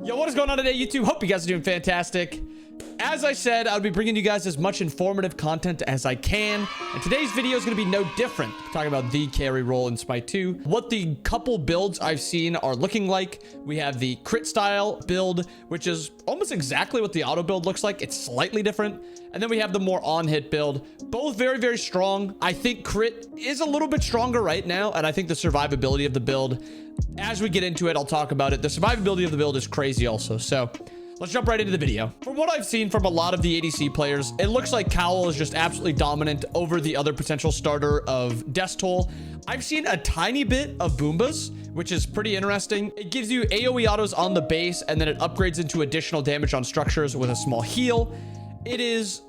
Yo, what is going on today, YouTube? Hope you guys are doing fantastic. As I said, I'll be bringing you guys as much informative content as I can. And today's video is going to be no different. We're talking about the carry role in Smite 2. What the couple builds I've seen are looking like. We have the crit style build, which is almost exactly what the auto build looks like. It's slightly different. And then we have the more on-hit build. Both very, very strong. I think crit is a little bit stronger right now. And I think the survivability of the build, as we get into it, I'll talk about it. The survivability of the build is crazy also. So let's jump right into the video. From what I've seen from a lot of the ADC players, it looks like Cowl is just absolutely dominant over the other potential starter of Death Toll. I've seen a tiny bit of Boombas, which is pretty interesting. It gives you AoE autos on the base, and then it upgrades into additional damage on structures with a small heal. It is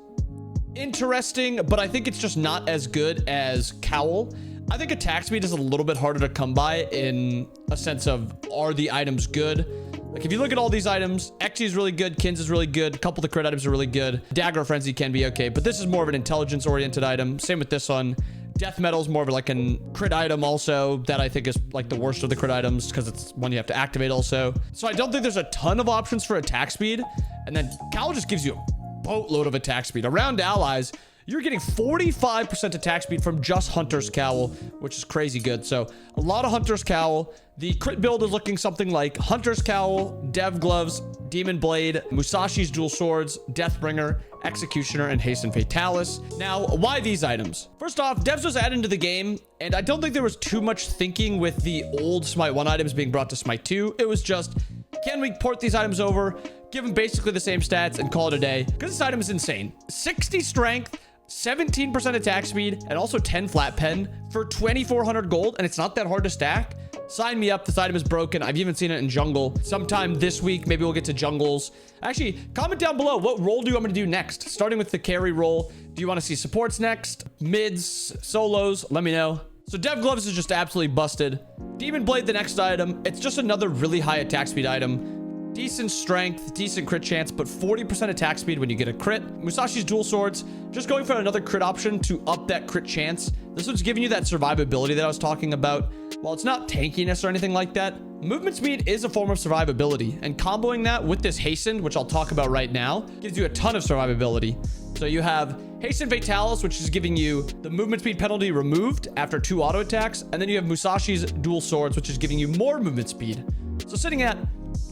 interesting, but I think it's just not as good as Cowl. I think attack speed is a little bit harder to come by in a sense of, are the items good? Like if you look at all these items, Xe is really good, Kins is really good, a couple of the crit items are really good, Dagger of Frenzy can be okay, but this is more of an intelligence oriented item. Same with this one. Death Metal is more of like a crit item also that I think is like the worst of the crit items because it's one you have to activate also. So I don't think there's a ton of options for attack speed. And then Cowl just gives you a boatload of attack speed. Around allies, you're getting 45% attack speed from just Hunter's Cowl, which is crazy good. So a lot of Hunter's Cowl. The crit build is looking something like Hunter's Cowl, Dev Gloves, Demon Blade, Musashi's Dual Swords, Deathbringer, Executioner, and Hasten Fatalis. Now, why these items? First off, Devs was added into the game, and I don't think there was too much thinking with the old Smite 1 items being brought to Smite 2. It was just, can we port these items over, give them basically the same stats, and call it a day? Because this item is insane. 60 strength, 17% attack speed, and also 10 flat pen for 2,400 gold, and it's not that hard to stack. Sign me up. This item is broken. I've even seen it in jungle. Sometime this week, maybe we'll get to jungles. Actually, comment down below. What role do you want me to do next? Starting with the carry role. Do you want to see supports next? Mids? Solos? Let me know. So Dev Gloves is just absolutely busted. Demon Blade, the next item. It's just another really high attack speed item. Decent strength, decent crit chance, but 40% attack speed when you get a crit. Musashi's Dual Swords, just going for another crit option to up that crit chance. This one's giving you that survivability that I was talking about. While it's not tankiness or anything like that, movement speed is a form of survivability. And comboing that with this Hasten, which I'll talk about right now, gives you a ton of survivability. So you have Hasten Fatalis, which is giving you the movement speed penalty removed after 2 auto attacks. And then you have Musashi's Dual Swords, which is giving you more movement speed. So sitting at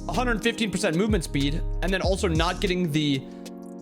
115% movement speed, and then also not getting the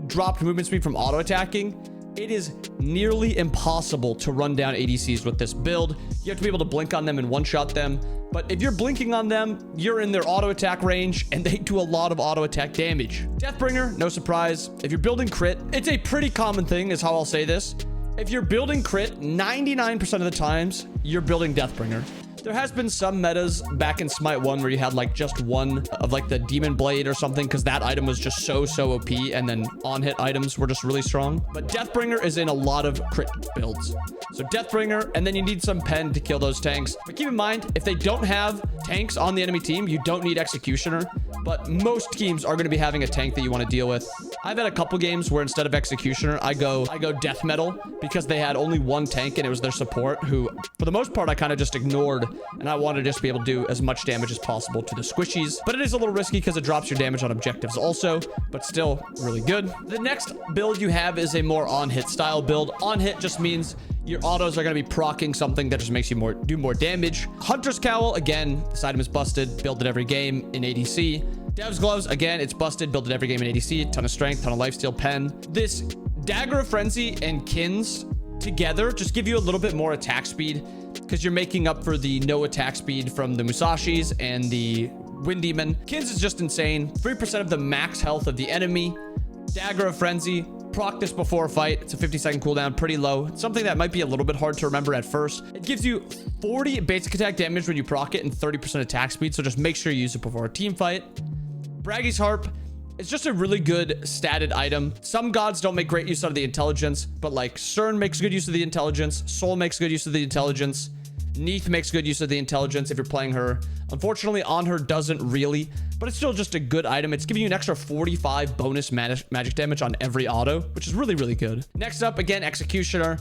dropped movement speed from auto attacking, it is nearly impossible to run down ADCs with this build. You have to be able to blink on them and one-shot them. But if you're blinking on them, you're in their auto attack range, and they do a lot of auto attack damage. Deathbringer, no surprise. If you're building crit, it's a pretty common thing is how I'll say this. If you're building crit, 99% of the times, you're building Deathbringer. There has been some metas back in Smite 1 where you had like just one of like the Demon Blade or something because that item was just so OP, and then on-hit items were just really strong. But Deathbringer is in a lot of crit builds. So Deathbringer, and then you need some pen to kill those tanks. But keep in mind, if they don't have tanks on the enemy team, you don't need Executioner. But most teams are going to be having a tank that you want to deal with. I've had a couple games where instead of Executioner, I go Death Metal because they had only one tank and it was their support, who for the most part I kind of just ignored. And I want to just be able to do as much damage as possible to the squishies. But it is a little risky because it drops your damage on objectives also, but still really good. The next build you have is a more on-hit style build. On-hit just means your autos are going to be proccing something that just makes you do more damage. Hunter's Cowl, again, this item is busted. Build it every game in ADC. Dev's Gloves, again, it's busted. Build it every game in ADC. Ton of strength, ton of lifesteal pen. This Dagger of Frenzy and Kins together just give you a little bit more attack speed because you're making up for the no attack speed from the Musashis and the Wind Demon. Kins is just insane. 3% of the max health of the enemy. Dagger of Frenzy, proc this before a fight. It's a 50-second cooldown, pretty low. It's something that might be a little bit hard to remember at first. It gives you 40 basic attack damage when you proc it and 30% attack speed, so just make sure you use it before a team fight. Braggy's Harp, it's just a really good statted item. Some gods don't make great use out of the intelligence, but like CERN makes good use of the intelligence. Soul makes good use of the intelligence. Neith makes good use of the intelligence if you're playing her. Unfortunately, on her doesn't really, but it's still just a good item. It's giving you an extra 45 bonus magic damage on every auto, which is really, really good. Next up, again, Executioner.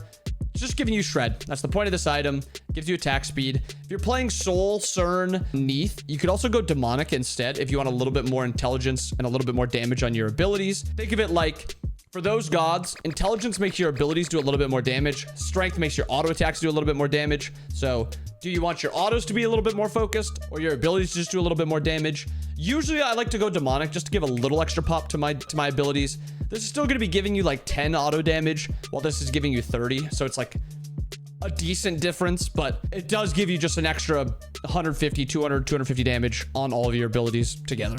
It's just giving you shred. That's the point of this item. Gives you attack speed. If you're playing Soul, Cern, Neath, you could also go Demonic instead if you want a little bit more intelligence and a little bit more damage on your abilities. Think of it like, for those gods, intelligence makes your abilities do a little bit more damage. Strength makes your auto attacks do a little bit more damage. So do you want your autos to be a little bit more focused or your abilities to just do a little bit more damage? Usually I like to go Demonic just to give a little extra pop to my abilities. This is still going to be giving you like 10 auto damage while this is giving you 30. So it's like a decent difference, but it does give you just an extra 150, 200, 250 damage on all of your abilities together.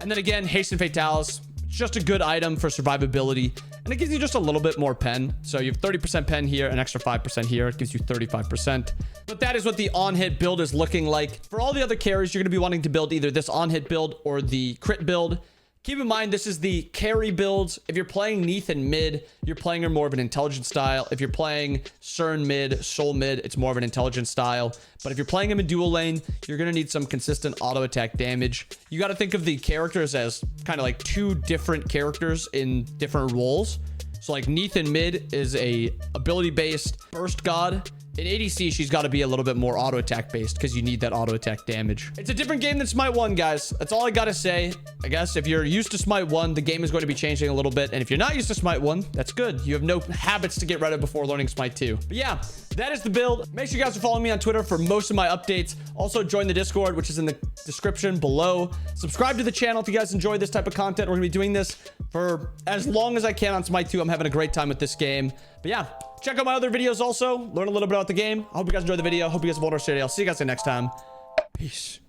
And then again, Hasten Fatalis. It's just a good item for survivability, and it gives you just a little bit more pen. So you have 30% pen here, an extra 5% here. It gives you 35%. But that is what the on-hit build is looking like. For all the other carries, you're going to be wanting to build either this on-hit build or the crit build. Keep in mind, this is the carry builds. If you're playing Neath and mid, you're playing her more of an intelligent style. If you're playing Cern mid, Soul mid, it's more of an intelligent style. But if you're playing him in dual lane, you're going to need some consistent auto attack damage. You got to think of the characters as kind of like two different characters in different roles. So like Neath in mid is a ability based burst god. In ADC, she's got to be a little bit more auto attack based because you need that auto attack damage. It's a different game than Smite 1, guys. That's all I got to say. I guess if you're used to Smite 1, the game is going to be changing a little bit. And if you're not used to Smite 1, that's good. You have no habits to get rid of before learning Smite 2. But yeah, that is the build. Make sure you guys are following me on Twitter for most of my updates. Also join the Discord, which is in the description below. Subscribe to the channel if you guys enjoy this type of content. We're going to be doing this for as long as I can on Smite 2. I'm having a great time with this game. But yeah, check out my other videos also. Learn a little bit about the game. I hope you guys enjoyed the video. Hope you guys have all our I'll see you guys next time. Peace.